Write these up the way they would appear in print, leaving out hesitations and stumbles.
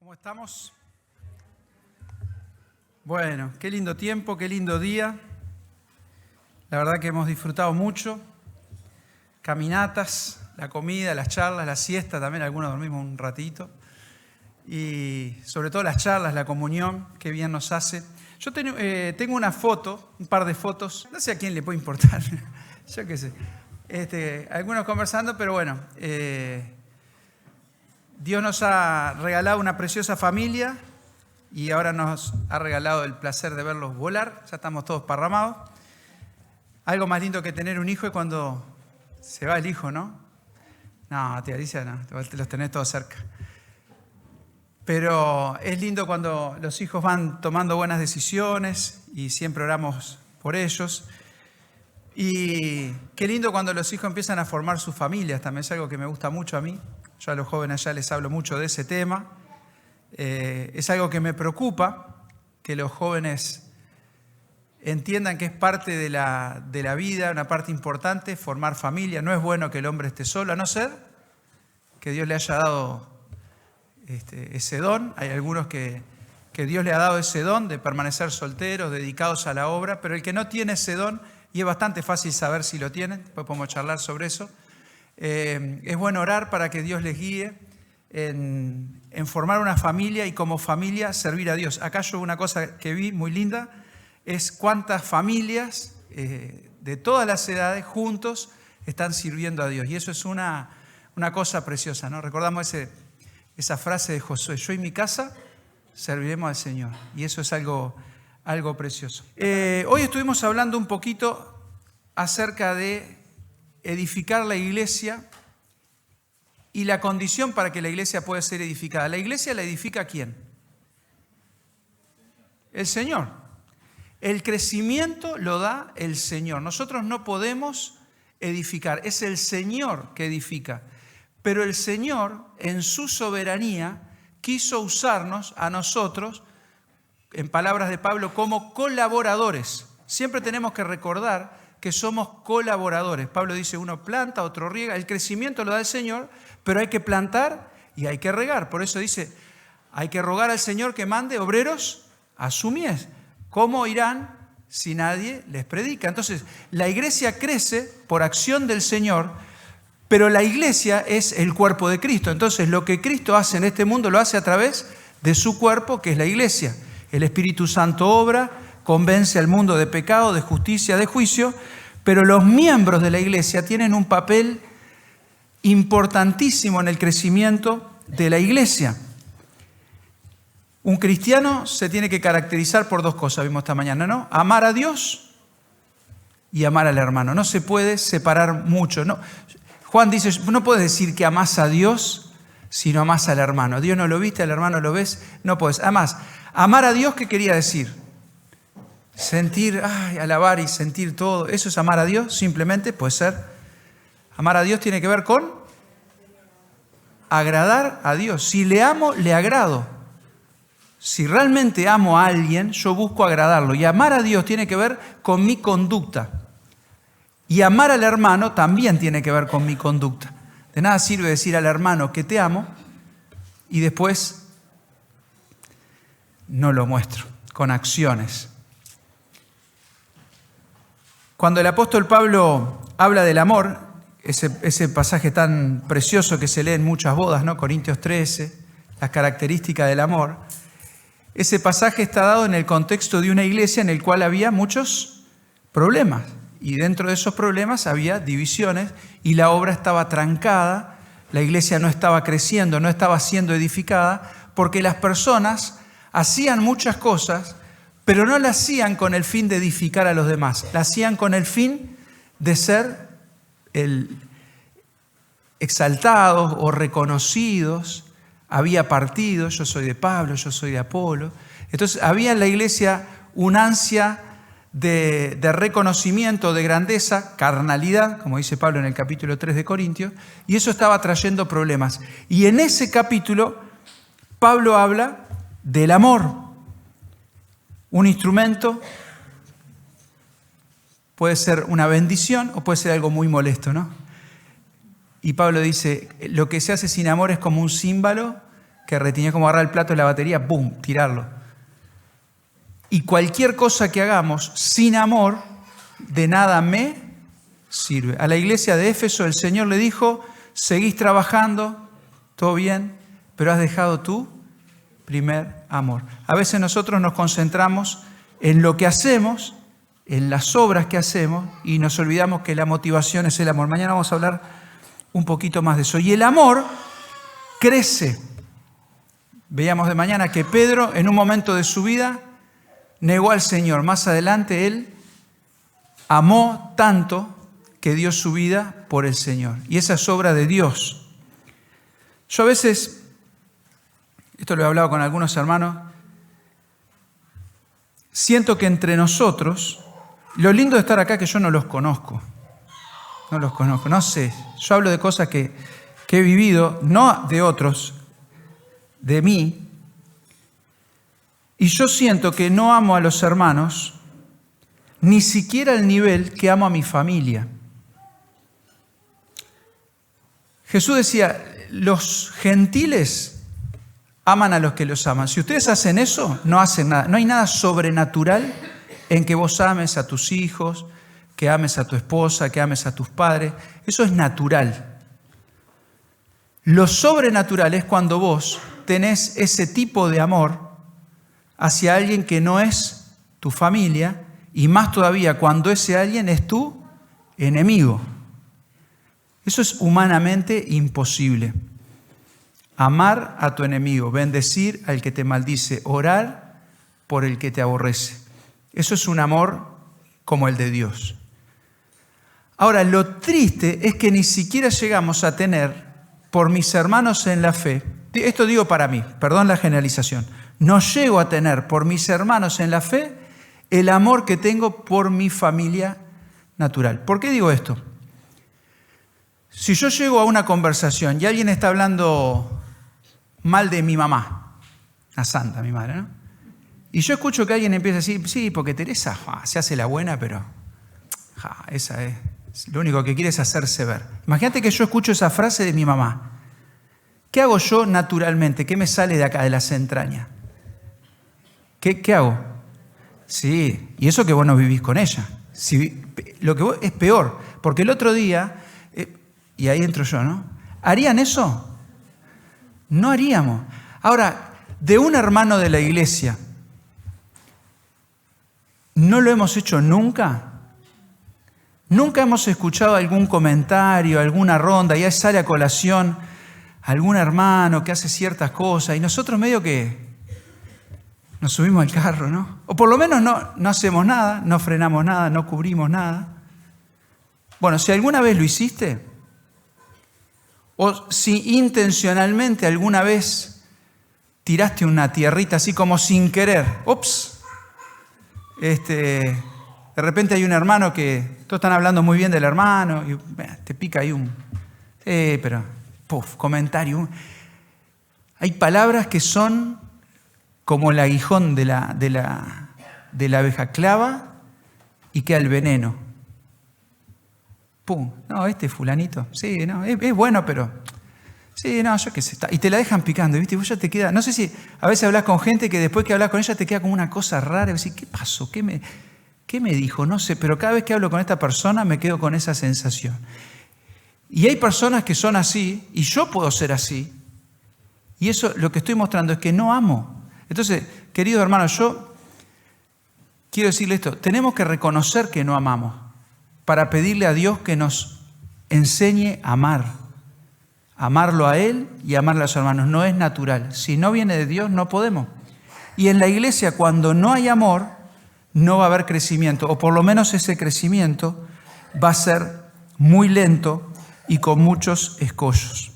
¿Cómo estamos? Bueno, qué lindo tiempo, qué lindo día. La verdad que hemos disfrutado mucho. Caminatas, la comida, las charlas, la siesta, también algunos dormimos un ratito. Y sobre todo las charlas, la comunión, qué bien nos hace. Yo tengo una foto, un par de fotos, no sé a quién le puede importar, yo qué sé. Algunos conversando, pero bueno, Dios nos ha regalado una preciosa familia y ahora nos ha regalado el placer de verlos volar. Ya estamos todos parramados. Algo más lindo que tener un hijo es cuando se va el hijo, ¿no? No, tía Alicia, no, los tenés todos cerca. Pero es lindo cuando los hijos van tomando buenas decisiones y siempre oramos por ellos. Y qué lindo cuando los hijos empiezan a formar sus familias, también es algo que me gusta mucho a mí. Yo a los jóvenes ya les hablo mucho de ese tema. Es algo que me preocupa, que los jóvenes entiendan que es parte de la vida, una parte importante, formar familia. No es bueno que el hombre esté solo, a no ser que Dios le haya dado ese don. Hay algunos que Dios le ha dado ese don de permanecer solteros, dedicados a la obra, pero el que no tiene ese don, y es bastante fácil saber si lo tienen, después podemos charlar sobre eso, es bueno orar para que Dios les guíe en formar una familia y como familia servir a Dios. Acá yo una cosa que vi muy linda es cuántas familias de todas las edades juntos están sirviendo a Dios. Y eso es una cosa preciosa, ¿no? Recordamos esa frase de Josué: yo y mi casa serviremos al Señor. Y eso es algo precioso. Hoy estuvimos hablando un poquito acerca de edificar la iglesia y la condición para que la iglesia pueda ser edificada. ¿La iglesia la edifica quién? El Señor. El crecimiento lo da el Señor. Nosotros no podemos edificar, es el Señor que edifica. Pero el Señor, en su soberanía, quiso usarnos a nosotros, en palabras de Pablo, como colaboradores. Siempre tenemos que recordar que somos colaboradores. Pablo dice, uno planta, otro riega. El crecimiento lo da el Señor, pero hay que plantar y hay que regar. Por eso dice, hay que rogar al Señor que mande obreros a su mies. ¿Cómo irán si nadie les predica? Entonces, la iglesia crece por acción del Señor, pero la iglesia es el cuerpo de Cristo. Entonces, lo que Cristo hace en este mundo lo hace a través de su cuerpo, que es la iglesia. El Espíritu Santo obra, convence al mundo de pecado, de justicia, de juicio, pero los miembros de la iglesia tienen un papel importantísimo en el crecimiento de la iglesia. Un cristiano se tiene que caracterizar por dos cosas, vimos esta mañana, ¿no? Amar a Dios y amar al hermano. No se puede separar mucho, ¿no? Juan dice, no puedes decir que amás a Dios si no amás al hermano. A Dios no lo viste, al hermano lo ves, no puedes. Además, amar a Dios, ¿qué quería decir? Sentir, alabar y sentir todo, ¿eso es amar a Dios? Simplemente puede ser. Amar a Dios tiene que ver con agradar a Dios. Si le amo, le agrado. Si realmente amo a alguien, yo busco agradarlo. Y amar a Dios tiene que ver con mi conducta. Y amar al hermano también tiene que ver con mi conducta. De nada sirve decir al hermano que te amo y después no lo muestro con acciones. Cuando el apóstol Pablo habla del amor, ese pasaje tan precioso que se lee en muchas bodas, ¿no? Corintios 13, las características del amor. Ese pasaje está dado en el contexto de una iglesia en el cual había muchos problemas. Y dentro de esos problemas había divisiones y la obra estaba trancada, la iglesia no estaba creciendo, no estaba siendo edificada, porque las personas hacían muchas cosas, pero no la hacían con el fin de edificar a los demás. La hacían con el fin de ser exaltados o reconocidos. Había partidos, yo soy de Pablo, yo soy de Apolo. Entonces había en la iglesia una ansia de reconocimiento, de grandeza, carnalidad, como dice Pablo en el capítulo 3 de Corintios, y eso estaba trayendo problemas. Y en ese capítulo, Pablo habla del amor. Un instrumento puede ser una bendición o puede ser algo muy molesto, ¿no? Y Pablo dice, lo que se hace sin amor es como un címbalo que retiene, como agarrar el plato de la batería, ¡boom!, tirarlo. Y cualquier cosa que hagamos sin amor, de nada me sirve. A la iglesia de Éfeso el Señor le dijo, seguís trabajando, todo bien, pero has dejado tu primer amor. A veces nosotros nos concentramos en lo que hacemos, en las obras que hacemos, y nos olvidamos que la motivación es el amor. Mañana vamos a hablar un poquito más de eso. Y el amor crece. Veíamos de mañana que Pedro, en un momento de su vida, negó al Señor. Más adelante él amó tanto que dio su vida por el Señor. Y esa es obra de Dios. Yo a veces, esto lo he hablado con algunos hermanos, siento que entre nosotros, lo lindo de estar acá es que yo no los conozco. No los conozco, no sé. Yo hablo de cosas que he vivido, no de otros, de mí. Y yo siento que no amo a los hermanos ni siquiera al nivel que amo a mi familia. Jesús decía, los gentiles aman a los que los aman. Si ustedes hacen eso, no hacen nada. No hay nada sobrenatural en que vos ames a tus hijos, que ames a tu esposa, que ames a tus padres. Eso es natural. Lo sobrenatural es cuando vos tenés ese tipo de amor hacia alguien que no es tu familia, y más todavía cuando ese alguien es tu enemigo. Eso es humanamente imposible. Amar a tu enemigo, bendecir al que te maldice, orar por el que te aborrece. Eso es un amor como el de Dios. Ahora, lo triste es que ni siquiera llegamos a tener por mis hermanos en la fe, esto digo para mí, perdón la generalización, no llego a tener por mis hermanos en la fe el amor que tengo por mi familia natural. ¿Por qué digo esto? Si yo llego a una conversación y alguien está hablando mal de mi mamá, la santa, mi madre, ¿no? Y yo escucho que alguien empieza a decir, sí, porque Teresa se hace la buena, pero esa es, lo único que quiere es hacerse ver. Imagínate que yo escucho esa frase de mi mamá. ¿Qué hago yo naturalmente? ¿Qué me sale de acá, de las entrañas? ¿Qué hago? Sí, y eso que vos no vivís con ella. Lo que vos, es peor, porque el otro día, y ahí entro yo, ¿no? ¿Harían eso? No haríamos. Ahora, de un hermano de la iglesia, ¿no lo hemos hecho nunca? ¿Nunca hemos escuchado algún comentario, alguna ronda, y ahí sale a colación algún hermano que hace ciertas cosas, y nosotros medio que nos subimos al carro, ¿no? O por lo menos no hacemos nada, no frenamos nada, no cubrimos nada. Bueno, si alguna vez lo hiciste, o si intencionalmente alguna vez tiraste una tierrita así como sin querer, ¡ups! De repente hay un hermano que todos están hablando muy bien del hermano y te pica ahí pero, comentario. Hay palabras que son como el aguijón de la abeja, clava y queda el veneno. ¡Pum! No, fulanito, sí, no, es bueno, pero sí, no, yo qué sé. Y te la dejan picando, ¿viste? Y vos ya te queda, no sé si a veces hablas con gente que después que hablas con ella te queda como una cosa rara. Y decís, ¿qué pasó? ¿Qué me dijo? No sé, pero cada vez que hablo con esta persona me quedo con esa sensación. Y hay personas que son así, y yo puedo ser así. Y eso lo que estoy mostrando es que no amo. Entonces, querido hermano, yo quiero decirle esto. Tenemos que reconocer que no amamos para pedirle a Dios que nos enseñe a amar. Amarlo a Él y amarle a los hermanos. No es natural. Si no viene de Dios, no podemos. Y en la iglesia, cuando no hay amor, no va a haber crecimiento. O por lo menos ese crecimiento va a ser muy lento y con muchos escollos.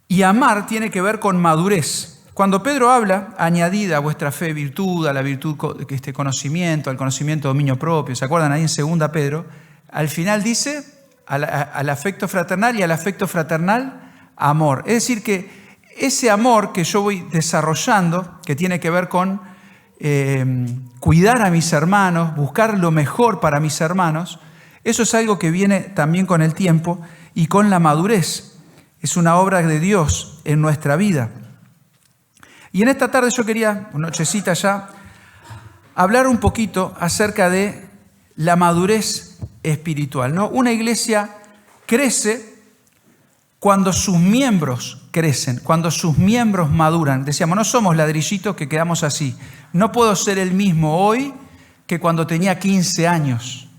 Y amar tiene que ver con madurez. Cuando Pedro habla, añadida a vuestra fe virtud, a la virtud conocimiento, al conocimiento dominio propio, ¿se acuerdan ahí en 2 Pedro? Al final dice al afecto fraternal, y al afecto fraternal amor. Es decir que ese amor que yo voy desarrollando, que tiene que ver con cuidar a mis hermanos, buscar lo mejor para mis hermanos, eso es algo que viene también con el tiempo y con la madurez. Es una obra de Dios en nuestra vida. Y en esta tarde yo quería, nochecita ya, hablar un poquito acerca de la madurez espiritual, ¿no? Una iglesia crece cuando sus miembros crecen, cuando sus miembros maduran. Decíamos, no somos ladrillitos que quedamos así. No puedo ser el mismo hoy que cuando tenía 15 años.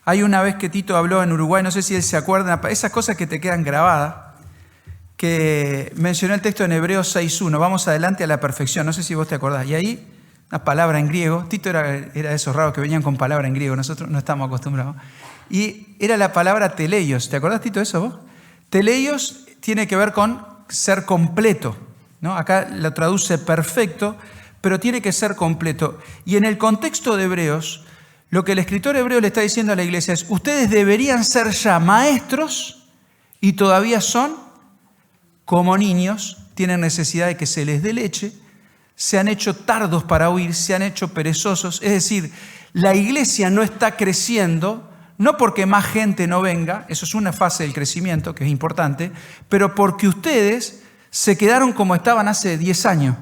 Hay una vez que Tito habló en Uruguay, no sé si él se acuerda, esas cosas que te quedan grabadas, que mencionó el texto en Hebreos 6.1, vamos adelante a la perfección, no sé si vos te acordás. Y ahí, una palabra en griego, Tito era de esos raros que venían con palabra en griego, nosotros no estamos acostumbrados. Y era la palabra teleios, ¿te acordás, Tito, de eso vos? Teleios tiene que ver con ser completo, ¿no? Acá lo traduce perfecto, pero tiene que ser completo. Y en el contexto de Hebreos, lo que el escritor hebreo le está diciendo a la iglesia es, ustedes deberían ser ya maestros y todavía son como niños, tienen necesidad de que se les dé leche, se han hecho tardos para oír, se han hecho perezosos. Es decir, la iglesia no está creciendo, no porque más gente no venga, eso es una fase del crecimiento que es importante, pero porque ustedes se quedaron como estaban hace 10 años.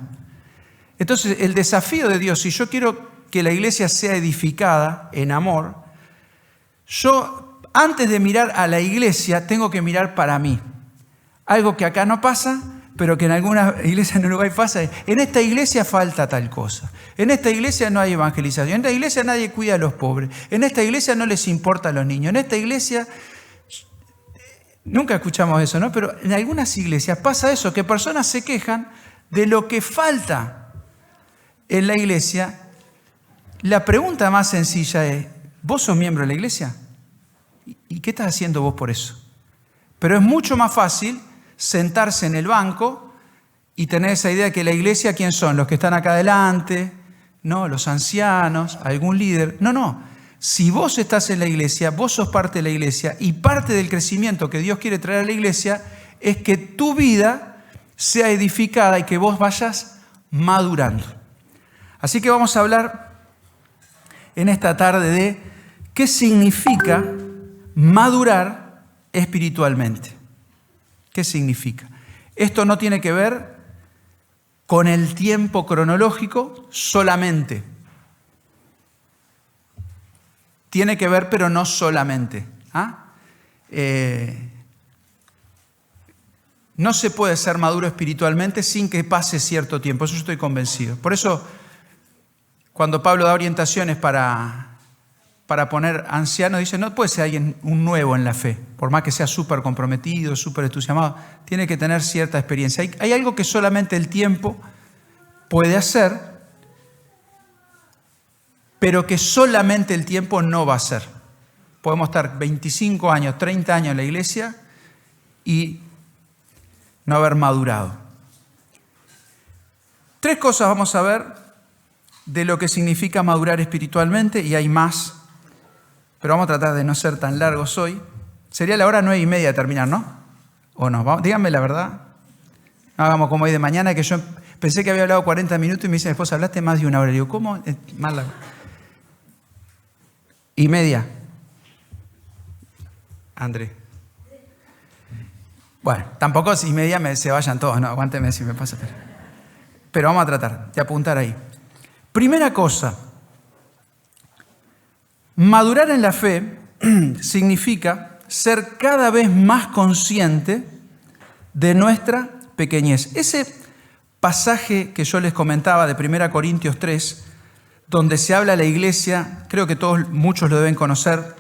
Entonces, el desafío de Dios, si yo quiero que la iglesia sea edificada en amor, yo antes de mirar a la iglesia tengo que mirar para mí. Algo que acá no pasa, pero que en algunas iglesias en Uruguay pasa, es, en esta iglesia falta tal cosa, en esta iglesia no hay evangelización, en esta iglesia nadie cuida a los pobres, en esta iglesia no les importa a los niños, en esta iglesia, nunca escuchamos eso, ¿no? Pero en algunas iglesias pasa eso, que personas se quejan de lo que falta en la iglesia. La pregunta más sencilla es, ¿vos sos miembro de la iglesia? ¿Y qué estás haciendo vos por eso? Pero es mucho más fácil sentarse en el banco y tener esa idea de que la iglesia, ¿quién son? Los que están acá adelante, ¿no? Los ancianos, algún líder. No. Si vos estás en la iglesia, vos sos parte de la iglesia y parte del crecimiento que Dios quiere traer a la iglesia es que tu vida sea edificada y que vos vayas madurando. Así que vamos a hablar en esta tarde de qué significa madurar espiritualmente. ¿Qué significa? Esto no tiene que ver con el tiempo cronológico solamente. Tiene que ver, pero no solamente. No se puede ser maduro espiritualmente sin que pase cierto tiempo. Eso yo estoy convencido. Por eso, cuando Pablo da orientaciones para poner ancianos, dice, no puede ser alguien un nuevo en la fe, por más que sea súper comprometido, súper entusiasmado, tiene que tener cierta experiencia. Hay algo que solamente el tiempo puede hacer, pero que solamente el tiempo no va a hacer. Podemos estar 25 años, 30 años en la iglesia y no haber madurado. 3 cosas vamos a ver de lo que significa madurar espiritualmente, y hay más, pero vamos a tratar de no ser tan largos hoy. Sería la hora 9:30 de terminar, ¿no? ¿O no? Díganme la verdad. No hagamos como hoy de mañana, que yo pensé que había hablado 40 minutos y me dice mi esposa, hablaste más de 1 hora. Y digo, ¿cómo? Más largo. 1:30. André. Bueno, tampoco si 1:30 se vayan todos, no, aguánteme si me pasa. Pero vamos a tratar de apuntar ahí. Primera cosa, madurar en la fe significa ser cada vez más consciente de nuestra pequeñez. Ese pasaje que yo les comentaba de 1 Corintios 3, donde se habla a la iglesia, creo que muchos lo deben conocer,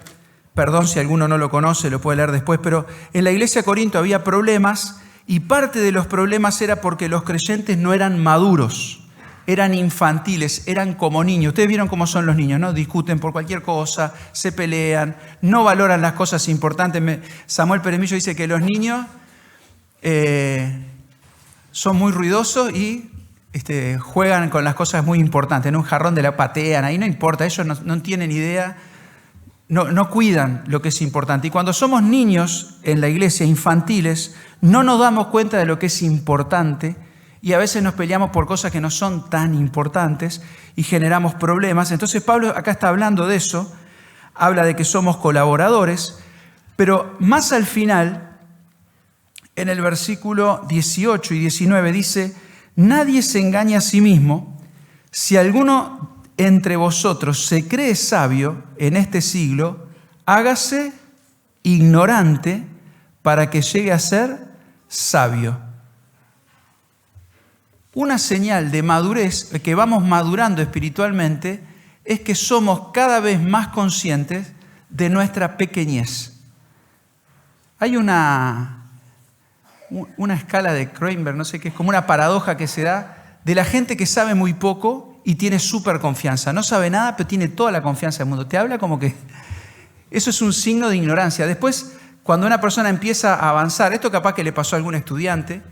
perdón si alguno no lo conoce, lo puede leer después, pero en la iglesia de Corinto había problemas y parte de los problemas era porque los creyentes no eran maduros. Eran infantiles, eran como niños. Ustedes vieron cómo son los niños, ¿no? Discuten por cualquier cosa, se pelean, no valoran las cosas importantes. Samuel Peremillo dice que los niños son muy ruidosos y juegan con las cosas muy importantes. En un jarrón de la patean, ahí no importa, ellos no tienen idea, no cuidan lo que es importante. Y cuando somos niños en la iglesia, infantiles, no nos damos cuenta de lo que es importante. Y a veces nos peleamos por cosas que no son tan importantes y generamos problemas. Entonces Pablo acá está hablando de eso, habla de que somos colaboradores, pero más al final en el versículo 18 y 19 dice: nadie se engaña a sí mismo. Si alguno entre vosotros se cree sabio en este siglo, hágase ignorante para que llegue a ser sabio. Una señal de madurez, que vamos madurando espiritualmente, es que somos cada vez más conscientes de nuestra pequeñez. Hay una escala de Kramer, no sé qué, es como una paradoja que se da de la gente que sabe muy poco y tiene súper confianza. No sabe nada, pero tiene toda la confianza del mundo. Te habla como que eso es un signo de ignorancia. Después, cuando una persona empieza a avanzar, esto capaz que le pasó a algún estudiante.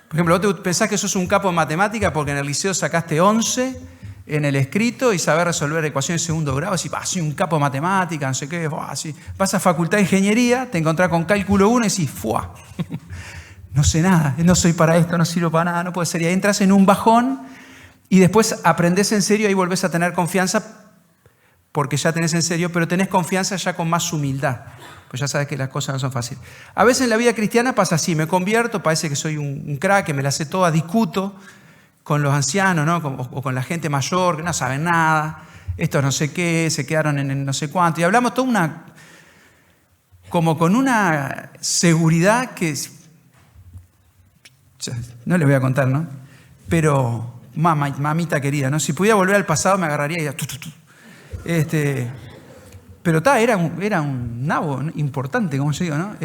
Por ejemplo, vos te pensás que sos un capo en matemática porque en el liceo sacaste 11 en el escrito y sabés resolver ecuaciones de segundo grado. Así, soy un capo en matemática, no sé qué. Así. Vas a facultad de ingeniería, te encontrás con cálculo 1 y decís, ¡fua! No sé nada, no soy para esto, no sirvo para nada, no puede ser. Y ahí entras en un bajón y después aprendés en serio y volvés a tener confianza porque ya tenés en serio, pero tenés confianza ya con más humildad. Pues ya sabes que las cosas no son fáciles. A veces en la vida cristiana pasa así, me convierto, parece que soy un crack, que me la sé toda, discuto con los ancianos, ¿no? O con la gente mayor, que no saben nada, estos no sé qué, se quedaron en no sé cuánto. Y hablamos toda como con una seguridad que no les voy a contar, ¿no? Pero, mamita querida, ¿no? Si pudiera volver al pasado me agarraría y ya, pero era un nabo importante, como yo digo, ¿no?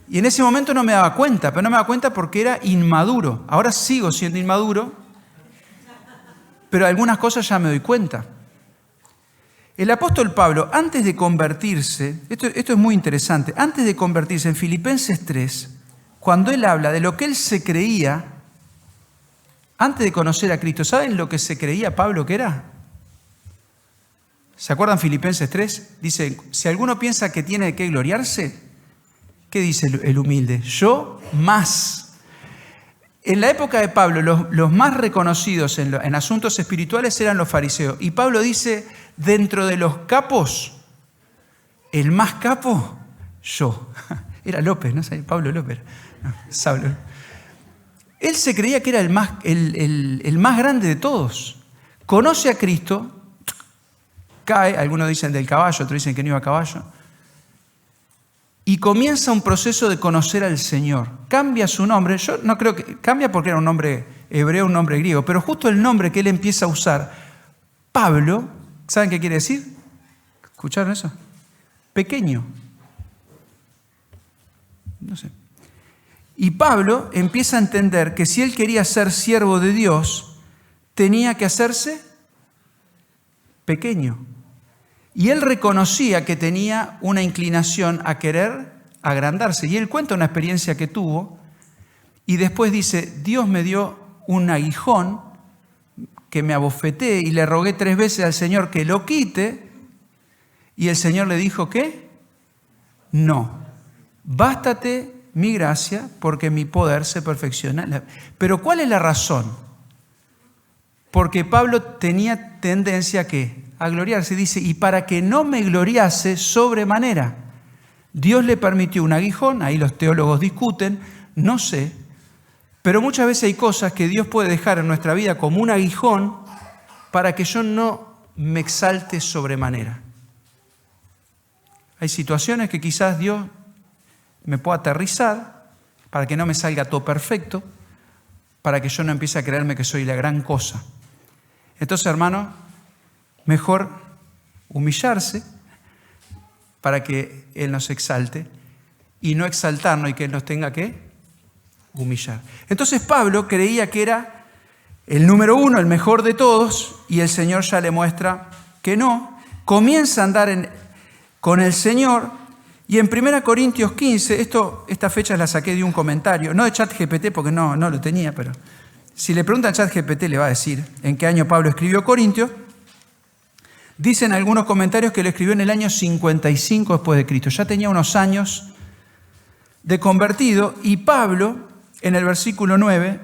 Y en ese momento no me daba cuenta, pero no me daba cuenta porque era inmaduro. Ahora sigo siendo inmaduro, pero algunas cosas ya me doy cuenta. El apóstol Pablo, antes de convertirse, esto es muy interesante, antes de convertirse en Filipenses 3, cuando él habla de lo que él se creía, antes de conocer a Cristo, ¿saben lo que se creía Pablo que era? ¿Se acuerdan Filipenses 3? Dice, si alguno piensa que tiene que gloriarse, ¿qué dice el humilde? Yo más. En la época de Pablo, los más reconocidos en asuntos espirituales eran los fariseos. Y Pablo dice, dentro de los capos, el más capo, yo. Era López, ¿no? Pablo López. No, Saulo. Él se creía que era el más grande de todos. Conoce a Cristo, cae, algunos dicen del caballo, otros dicen que no iba a caballo, y comienza un proceso de conocer al Señor. Cambia su nombre, yo no creo que cambia porque era un nombre hebreo, un nombre griego, pero justo el nombre que él empieza a usar, Pablo, ¿saben qué quiere decir? ¿Escucharon eso? Pequeño. No sé. Y Pablo empieza a entender que si él quería ser siervo de Dios, tenía que hacerse pequeño. Y él reconocía que tenía una inclinación a querer agrandarse. Y él cuenta una experiencia que tuvo y después dice, Dios me dio un aguijón que me abofeté y le rogué 3 veces al Señor que lo quite y el Señor le dijo, ¿qué? No, bástate mi gracia porque mi poder se perfecciona. Pero ¿cuál es la razón? Porque Pablo tenía tendencia a ¿qué? A gloriarse. Dice, y para que no me gloriase sobremanera, Dios le permitió un aguijón, ahí los teólogos discuten, no sé, pero muchas veces hay cosas que Dios puede dejar en nuestra vida como un aguijón para que yo no me exalte sobremanera. Hay situaciones que quizás Dios me pueda aterrizar para que no me salga todo perfecto, para que yo no empiece a creerme que soy la gran cosa. Entonces, hermano, mejor humillarse para que Él nos exalte y no exaltarnos y que Él nos tenga que humillar. Entonces Pablo creía que era el número 1, el mejor de todos, y el Señor ya le muestra que no. Comienza a andar con el Señor y en 1 Corintios 15, esta fecha la saqué de un comentario, no de ChatGPT porque no lo tenía, pero si le preguntan a ChatGPT le va a decir en qué año Pablo escribió Corintios. Dicen algunos comentarios que lo escribió en el año 55 después de Cristo. Ya tenía unos años de convertido y Pablo, en el versículo 9,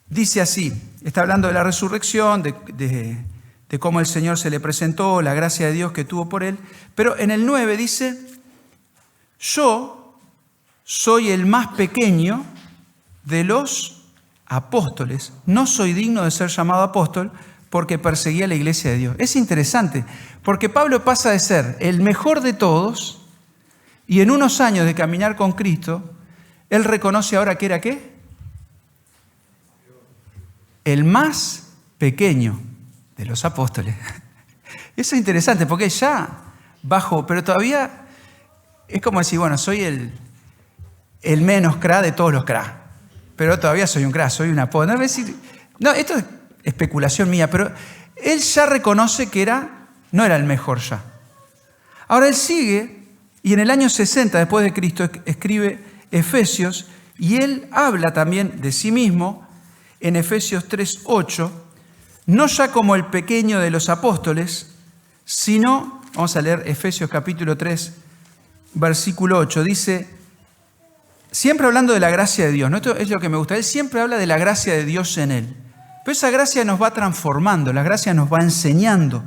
dice así, está hablando de la resurrección, de cómo el Señor se le presentó, la gracia de Dios que tuvo por él, pero en el 9 dice, yo soy el más pequeño de los apóstoles. No soy digno de ser llamado apóstol porque perseguía la iglesia de Dios. Es interesante, porque Pablo pasa de ser el mejor de todos y en unos años de caminar con Cristo, él reconoce ahora que era ¿qué? El más pequeño de los apóstoles. Eso es interesante porque ya bajó, pero todavía es como decir, bueno, soy el menos cra de todos los cra, pero todavía soy un cra, soy un apóstol. No, esto es especulación mía, pero él ya reconoce que no era el mejor ya. Ahora él sigue y en el año 60 después de Cristo escribe Efesios y él habla también de sí mismo en Efesios 3:8, no ya como el pequeño de los apóstoles, sino, vamos a leer Efesios capítulo 3, versículo 8, dice, siempre hablando de la gracia de Dios, ¿no? Esto es lo que me gusta, él siempre habla de la gracia de Dios en él. Pero esa gracia nos va transformando, la gracia nos va enseñando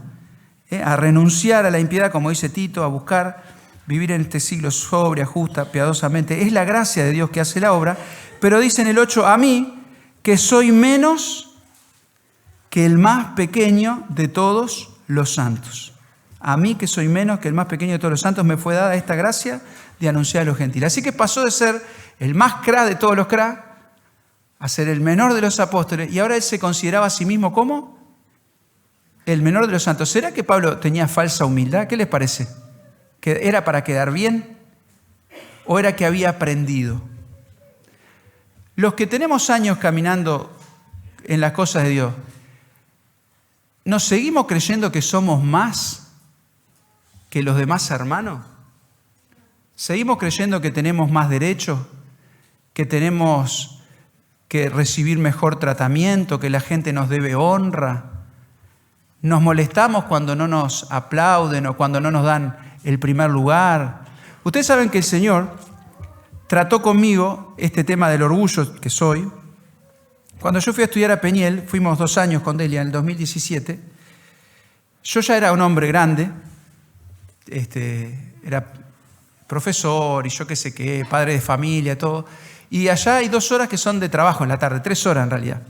a renunciar a la impiedad, como dice Tito, a buscar vivir en este siglo sobria, justa, piadosamente. Es la gracia de Dios que hace la obra, pero dice en el 8, a mí, que soy menos que el más pequeño de todos los santos. A mí, que soy menos que el más pequeño de todos los santos, me fue dada esta gracia de anunciar a los gentiles. Así que pasó de ser el más cra de todos los cra a ser el menor de los apóstoles, y ahora él se consideraba a sí mismo como el menor de los santos. ¿Será que Pablo tenía falsa humildad? ¿Qué les parece? ¿Que era para quedar bien o era que había aprendido? Los que tenemos años caminando en las cosas de Dios, ¿nos seguimos creyendo que somos más que los demás hermanos? ¿Seguimos creyendo que tenemos más derechos, que tenemos que recibir mejor tratamiento, que la gente nos debe honra? ¿Nos molestamos cuando no nos aplauden o cuando no nos dan el primer lugar? Ustedes saben que el Señor trató conmigo este tema del orgullo que soy. Cuando yo fui a estudiar a Peñiel, fuimos 2 años con Delia en el 2017, yo ya era un hombre grande, era profesor y yo qué sé qué, padre de familia, todo. Y allá hay 2 horas que son de trabajo en la tarde, 3 horas en realidad.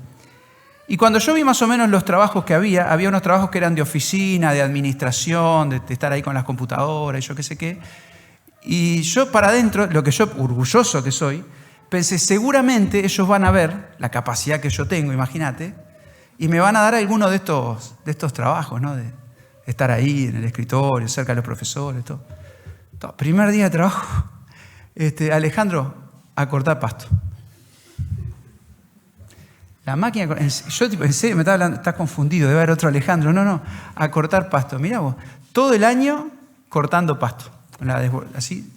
Y cuando yo vi más o menos los trabajos que había unos trabajos que eran de oficina, de administración, de estar ahí con las computadoras y yo qué sé qué. Y yo para adentro, lo que yo, orgulloso que soy, pensé, seguramente ellos van a ver la capacidad que yo tengo, imagínate, y me van a dar alguno de estos trabajos, ¿no? De estar ahí en el escritorio, cerca de los profesores, todo. Primer día de trabajo, Alejandro, a cortar pasto. La máquina, yo tipo, en serio me estaba hablando, estás confundido, debe haber otro Alejandro. No, a cortar pasto. Mirá vos, todo el año cortando pasto. Así,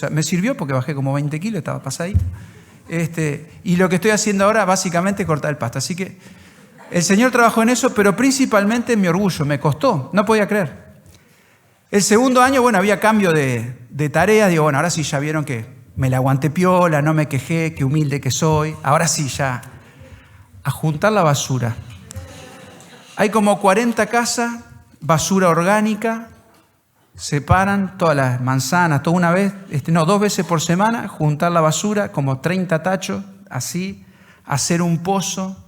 me sirvió porque bajé como 20 kilos, estaba pasadito. Y lo que estoy haciendo ahora básicamente es cortar el pasto. Así que el Señor trabajó en eso, pero principalmente en mi orgullo. Me costó, no podía creer. El segundo año, bueno, había cambio de tareas. Digo, bueno, ahora sí ya vieron que me la aguanté piola, no me quejé, qué humilde que soy. Ahora sí, ya, a juntar la basura. Hay como 40 casas, basura orgánica, separan todas las manzanas, toda una vez, 2 veces por semana, juntar la basura, como 30 tachos, así, hacer un pozo,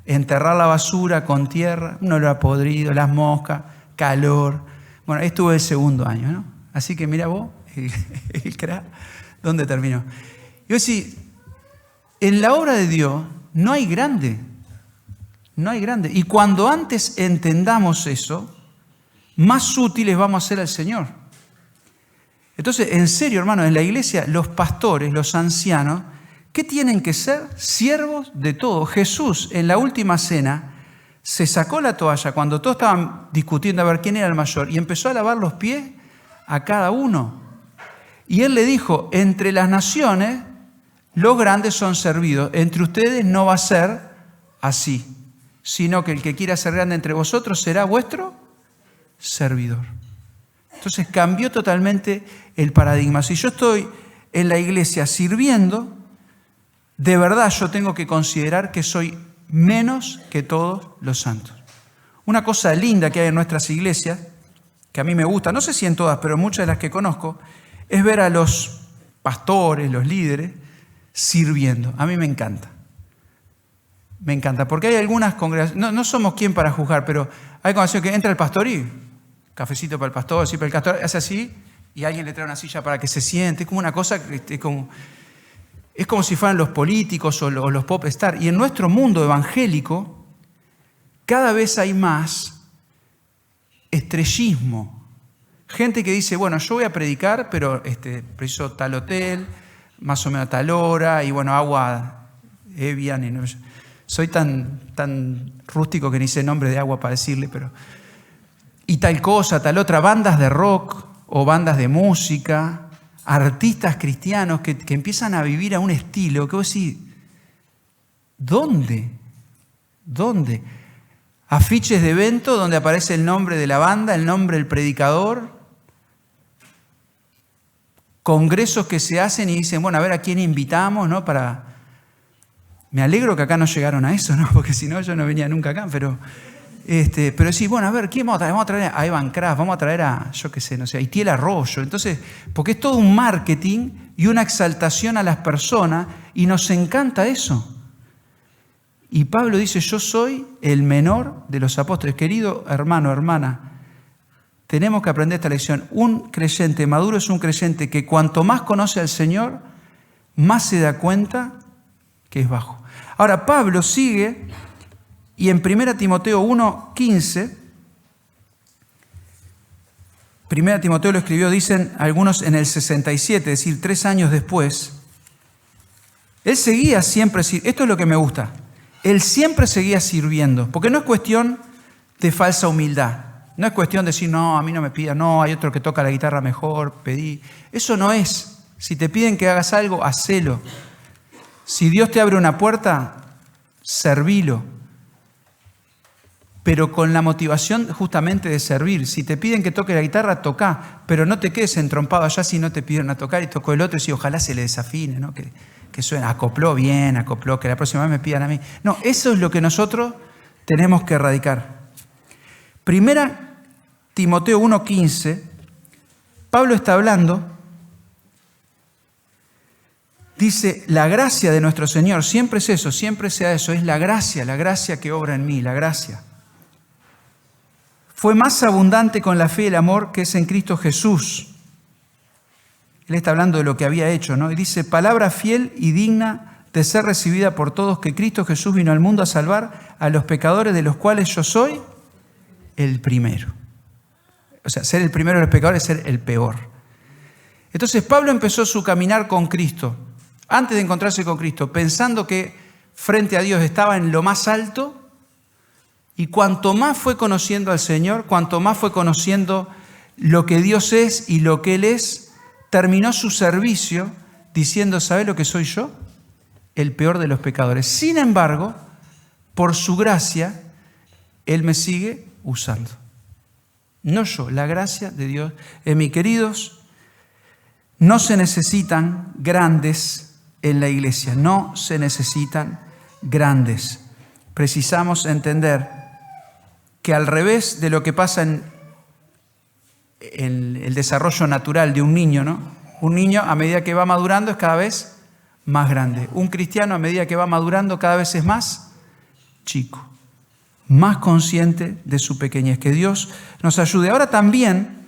enterrar la basura con tierra, un olor a podrido, las moscas, calor. Bueno, estuve el segundo año, ¿no? Así que mira vos, el crack, ¿dónde terminó? Yo sí, en la obra de Dios no hay grande, no hay grande. Y cuando antes entendamos eso, más útiles vamos a ser al Señor. Entonces, en serio, hermano, en la iglesia, los pastores, los ancianos, ¿qué tienen que ser? Siervos de todo. Jesús, en la última cena, se sacó la toalla cuando todos estaban discutiendo a ver quién era el mayor y empezó a lavar los pies a cada uno. Y él le dijo, entre las naciones, los grandes son servidos. Entre ustedes no va a ser así, sino que el que quiera ser grande entre vosotros será vuestro servidor. Entonces cambió totalmente el paradigma. Si yo estoy en la iglesia sirviendo, de verdad yo tengo que considerar que soy menos que todos los santos. Una cosa linda que hay en nuestras iglesias, que a mí me gusta, no sé si en todas, pero en muchas de las que conozco, es ver a los pastores, los líderes, sirviendo. A mí me encanta. Me encanta, porque hay algunas congregaciones, no somos quien para juzgar, pero hay congregaciones que entra el pastor y cafecito para el pastor, sí, para el pastor, hace así, y alguien le trae una silla para que se siente. Es como una cosa, es como si fueran los políticos o los pop stars. Y en nuestro mundo evangélico, cada vez hay más estrellismo. Gente que dice, bueno, yo voy a predicar, pero preciso tal hotel, más o menos a tal hora, y bueno, agua Evian. Y no, soy tan rústico que ni sé nombre de agua para decirle, pero... Y tal cosa, tal otra, bandas de rock o bandas de música, artistas cristianos que empiezan a vivir a un estilo que vos decís, ¿dónde? Afiches de evento donde aparece el nombre de la banda, el nombre del predicador, congresos que se hacen y dicen, bueno, a ver a quién invitamos, ¿no? Me alegro que acá no llegaron a eso, ¿no? Porque si no, yo no venía nunca acá, pero sí, bueno, a ver, ¿quién vamos a traer? Vamos a traer a Evan Kraft, vamos a traer a, yo qué sé, no sé, a Itiel Arroyo. Entonces, porque es todo un marketing y una exaltación a las personas y nos encanta eso. Y Pablo dice, yo soy el menor de los apóstoles. Querido hermano, hermana, tenemos que aprender esta lección. Un creyente maduro es un creyente que cuanto más conoce al Señor, más se da cuenta que es bajo. Ahora, Pablo sigue y en 1 Timoteo 1:15, 1 Timoteo lo escribió, dicen algunos en el 67, es decir, 3 años después, él seguía siempre, esto es lo que me gusta, él siempre seguía sirviendo, porque no es cuestión de falsa humildad, no es cuestión de decir, no, a mí no me pida, no, hay otro que toca la guitarra mejor, pedí, eso no es, si te piden que hagas algo, hacelo. Si Dios te abre una puerta, servilo. Pero con la motivación justamente de servir. Si te piden que toque la guitarra, toca. Pero no te quedes entrompado allá si no te pidieron a tocar y tocó el otro y si ojalá se le desafine, ¿no? Que suene, acopló bien, acopló, que la próxima vez me pidan a mí. No, eso es lo que nosotros tenemos que erradicar. 1 Timoteo 1:15, Pablo está hablando. Dice, la gracia de nuestro Señor, siempre es eso, siempre sea eso, es la gracia que obra en mí, la gracia. Fue más abundante con la fe y el amor que es en Cristo Jesús. Él está hablando de lo que había hecho, ¿no? Y dice, palabra fiel y digna de ser recibida por todos, que Cristo Jesús vino al mundo a salvar a los pecadores, de los cuales yo soy el primero. O sea, ser el primero de los pecadores es ser el peor. Entonces Pablo empezó su caminar con Cristo. Antes de encontrarse con Cristo, pensando que frente a Dios estaba en lo más alto, y cuanto más fue conociendo al Señor, cuanto más fue conociendo lo que Dios es y lo que Él es, terminó su servicio diciendo, ¿sabe lo que soy yo? El peor de los pecadores. Sin embargo, por su gracia, Él me sigue usando. No yo, la gracia de Dios. Mis queridos, no se necesitan grandes en la iglesia, no se necesitan grandes. Precisamos entender que al revés de lo que pasa en el desarrollo natural de un niño, ¿no? Un niño a medida que va madurando es cada vez más grande. Un cristiano a medida que va madurando cada vez es más chico, más consciente de su pequeñez. Que Dios nos ayude. Ahora también,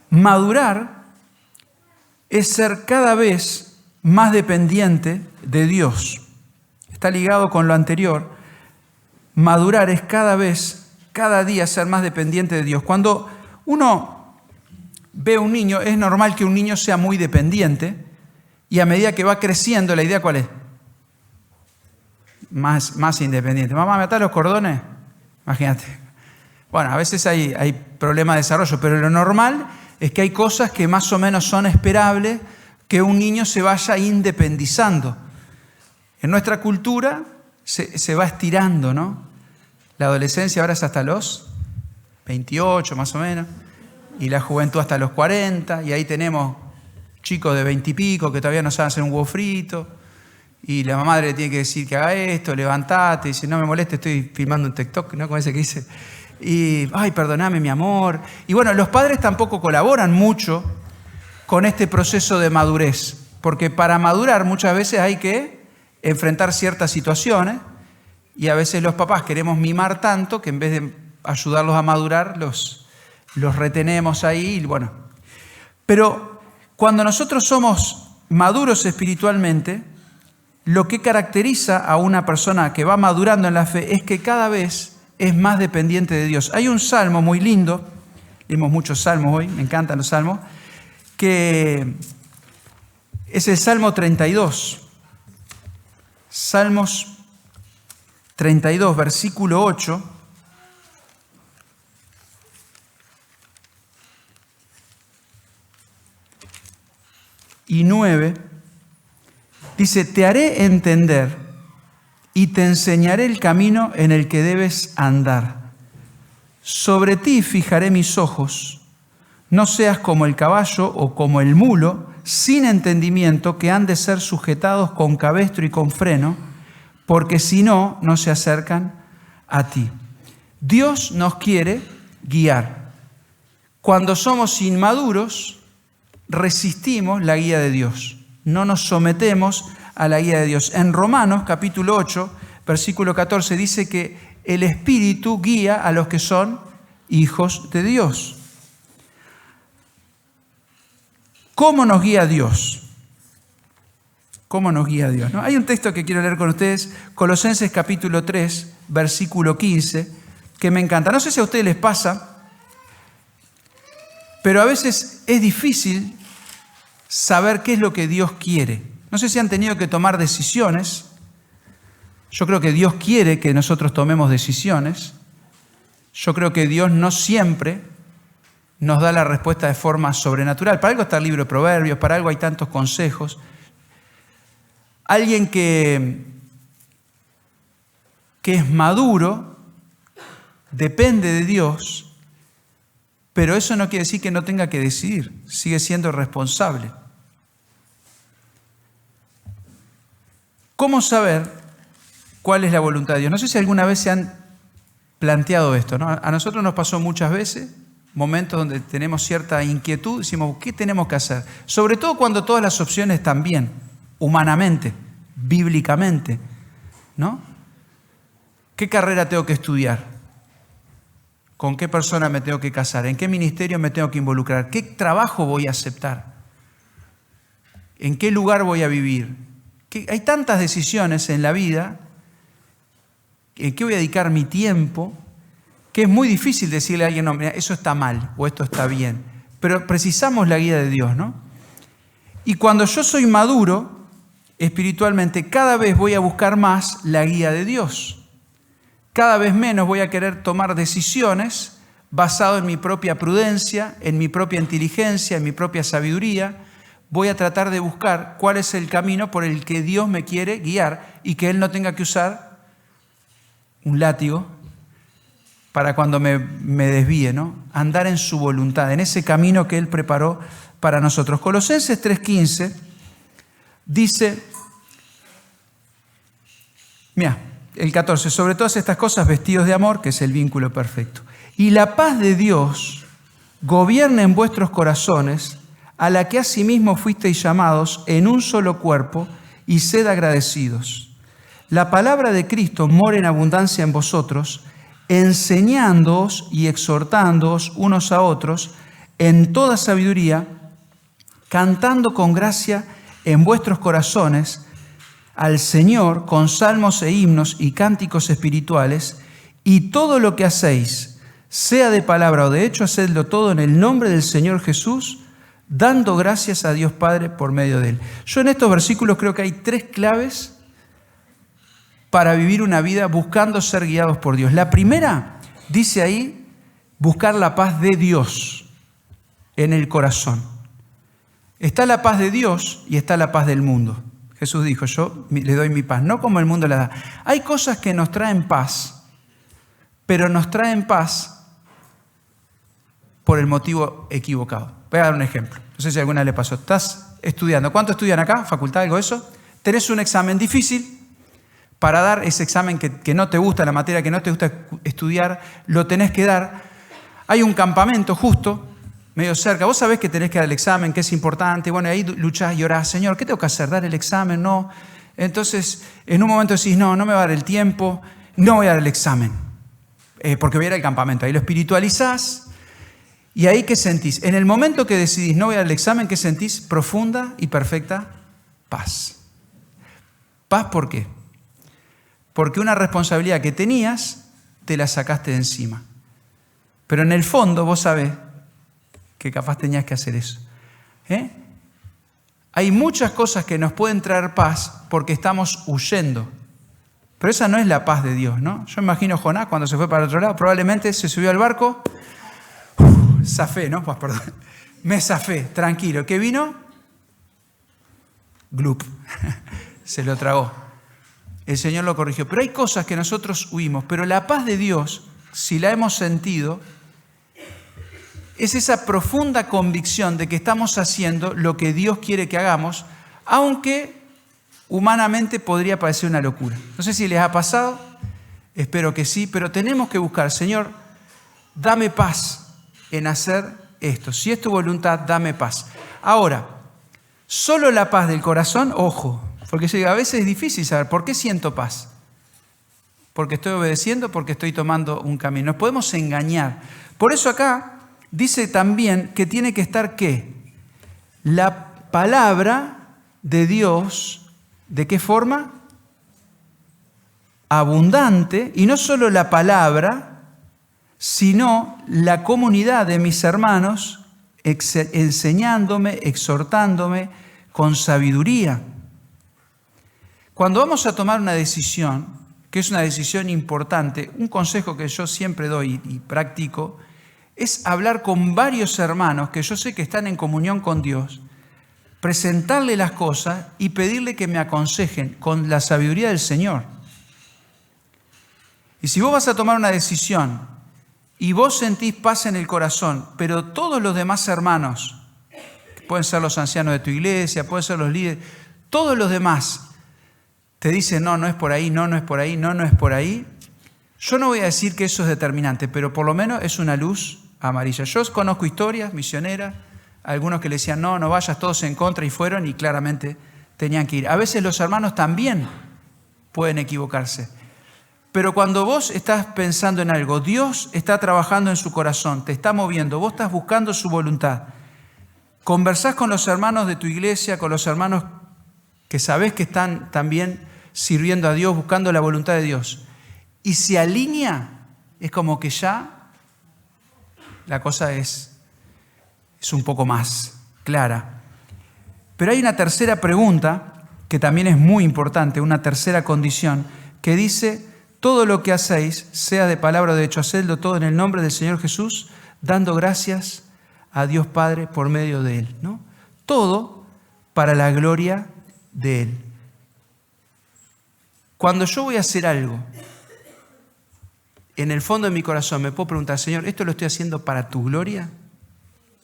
madurar es ser cada vez más dependiente de Dios. Está ligado con lo anterior. Madurar es cada día ser más dependiente de Dios. Cuando uno ve a un niño, es normal que un niño sea muy dependiente y a medida que va creciendo, ¿la idea cuál es? Más independiente. Mamá, ¿me atás los cordones? Imagínate. Bueno, a veces hay problemas de desarrollo, pero lo normal es que hay cosas que más o menos son esperables, que un niño se vaya independizando. En nuestra cultura se va estirando, ¿no? La adolescencia ahora es hasta los 28 más o menos, y la juventud hasta los 40, y ahí tenemos chicos de 20 y pico que todavía no saben hacer un huevo frito, y la mamá le tiene que decir que haga esto, levantate, dice, no me moleste, estoy filmando un TikTok, ¿no? Como ese que dice, y, ay, perdóname mi amor. Y bueno, los padres tampoco colaboran mucho con este proceso de madurez. Porque para madurar muchas veces hay que enfrentar ciertas situaciones y a veces los papás queremos mimar tanto que en vez de ayudarlos a madurar, los retenemos ahí. Y bueno. Pero cuando nosotros somos maduros espiritualmente, lo que caracteriza a una persona que va madurando en la fe es que cada vez es más dependiente de Dios. Hay un salmo muy lindo, leímos muchos salmos hoy, me encantan los salmos, que es el Salmo 32. Salmos 32, versículo 8. Y 9, dice, te haré entender y te enseñaré el camino en el que debes andar. Sobre ti fijaré mis ojos, no seas como el caballo o como el mulo, sin entendimiento, que han de ser sujetados con cabestro y con freno, porque si no, no se acercan a ti. Dios nos quiere guiar. Cuando somos inmaduros, resistimos la guía de Dios. No nos sometemos a la guía de Dios. En Romanos capítulo 8, versículo 14, dice que el Espíritu guía a los que son hijos de Dios. ¿Cómo nos guía Dios? ¿Cómo nos guía Dios? ¿No? Hay un texto que quiero leer con ustedes, Colosenses capítulo 3, versículo 15, que me encanta. No sé si a ustedes les pasa, pero a veces es difícil saber qué es lo que Dios quiere. No sé si han tenido que tomar decisiones. Yo creo que Dios quiere que nosotros tomemos decisiones. Yo creo que Dios no siempre nos da la respuesta de forma sobrenatural. Para algo está el libro de Proverbios, para algo hay tantos consejos. Alguien que es maduro depende de Dios, pero eso no quiere decir que no tenga que decidir, sigue siendo responsable. ¿Cómo saber cuál es la voluntad de Dios? No sé si alguna vez se han planteado esto, ¿no? A nosotros nos pasó muchas veces, momentos donde tenemos cierta inquietud, decimos, ¿qué tenemos que hacer? Sobre todo cuando todas las opciones están bien, humanamente, bíblicamente, ¿no? ¿Qué carrera tengo que estudiar? ¿Con qué persona me tengo que casar? ¿En qué ministerio me tengo que involucrar? ¿Qué trabajo voy a aceptar? ¿En qué lugar voy a vivir? Hay tantas decisiones en la vida, ¿en qué voy a dedicar mi tiempo? Que es muy difícil decirle a alguien, no, mira, eso está mal o esto está bien. Pero precisamos la guía de Dios, ¿no? Y cuando yo soy maduro espiritualmente, cada vez voy a buscar más la guía de Dios. Cada vez menos voy a querer tomar decisiones basado en mi propia prudencia, en mi propia inteligencia, en mi propia sabiduría. Voy a tratar de buscar cuál es el camino por el que Dios me quiere guiar y que Él no tenga que usar un látigo para cuando me desvíe, ¿no? Andar en su voluntad, en ese camino que Él preparó para nosotros. Colosenses 3:15 dice, mira, el 14, sobre todas estas cosas vestidos de amor, que es el vínculo perfecto. Y la paz de Dios gobierna en vuestros corazones, a la que asimismo fuisteis llamados en un solo cuerpo, y sed agradecidos. La palabra de Cristo mora en abundancia en vosotros, enseñándoos y exhortándoos unos a otros en toda sabiduría, cantando con gracia en vuestros corazones al Señor con salmos e himnos y cánticos espirituales, y todo lo que hacéis, sea de palabra o de hecho, hacedlo todo en el nombre del Señor Jesús, dando gracias a Dios Padre por medio de Él. Yo en estos versículos creo que hay 3 claves para vivir una vida buscando ser guiados por Dios. La primera, dice ahí, buscar la paz de Dios en el corazón. Está la paz de Dios y está la paz del mundo. Jesús dijo, yo le doy mi paz, no como el mundo la da. Hay cosas que nos traen paz, pero nos traen paz por el motivo equivocado. Voy a dar un ejemplo. No sé si a alguna le pasó. Estás estudiando. ¿Cuántos estudian acá? ¿Facultad? ¿Algo de eso? Tenés un examen difícil. Para dar ese examen que no te gusta, la materia que no te gusta estudiar, lo tenés que dar. Hay un campamento justo medio cerca. Vos sabés que tenés que dar el examen, que es importante. Bueno, ahí luchás y orás, Señor, ¿qué tengo que hacer? ¿Dar el examen? No. Entonces, en un momento decís, no me va a dar el tiempo, no voy a dar el examen, porque voy a ir al campamento. Ahí lo espiritualizás. ¿Y ahí qué sentís? En el momento que decidís no voy a dar el examen, ¿qué sentís? Profunda y perfecta paz. ¿Paz por qué? Porque una responsabilidad que tenías, te la sacaste de encima. Pero en el fondo vos sabés que capaz tenías que hacer eso. Hay muchas cosas que nos pueden traer paz porque estamos huyendo. Pero esa no es la paz de Dios, ¿no? Yo imagino a Jonás cuando se fue para el otro lado, probablemente se subió al barco, zafé, ¿no? Pues, perdón. Me zafé, tranquilo. ¿Qué vino? Glup. Se lo tragó. El Señor lo corrigió. Pero hay cosas que nosotros huimos. Pero la paz de Dios, si la hemos sentido, es esa profunda convicción de que estamos haciendo lo que Dios quiere que hagamos, aunque humanamente podría parecer una locura. No sé si les ha pasado, espero que sí, pero tenemos que buscar, Señor, dame paz en hacer esto. Si es tu voluntad, dame paz. Ahora, solo la paz del corazón, ojo, porque a veces es difícil saber por qué siento paz. Porque estoy obedeciendo, porque estoy tomando un camino. Nos podemos engañar. Por eso acá dice también que tiene que estar ¿qué? La palabra de Dios, ¿de qué forma? Abundante, y no solo la palabra, sino la comunidad de mis hermanos enseñándome, exhortándome con sabiduría. Cuando vamos a tomar una decisión, que es una decisión importante, un consejo que yo siempre doy y practico, es hablar con varios hermanos que yo sé que están en comunión con Dios, presentarle las cosas y pedirle que me aconsejen con la sabiduría del Señor. Y si vos vas a tomar una decisión y vos sentís paz en el corazón, pero todos los demás hermanos, que pueden ser los ancianos de tu iglesia, pueden ser los líderes, todos los demás te dicen no es por ahí, no es por ahí, no es por ahí, yo no voy a decir que eso es determinante, pero por lo menos es una luz amarilla. Yo conozco historias misioneras, algunos que le decían no vayas, todos en contra, y fueron y claramente tenían que ir. A veces los hermanos también pueden equivocarse. Pero cuando vos estás pensando en algo, Dios está trabajando en su corazón, te está moviendo, vos estás buscando su voluntad. Conversás con los hermanos de tu iglesia, con los hermanos que sabés que están también sirviendo a Dios, buscando la voluntad de Dios. Y se alinea, es como que ya la cosa es un poco más clara. Pero hay una tercera pregunta que también es muy importante, una tercera condición, que dice: todo lo que hacéis, sea de palabra o de hecho, hacedlo todo en el nombre del Señor Jesús, dando gracias a Dios Padre por medio de Él, ¿no? Todo para la gloria de Él. Cuando yo voy a hacer algo, en el fondo de mi corazón me puedo preguntar: Señor, ¿esto lo estoy haciendo para tu gloria?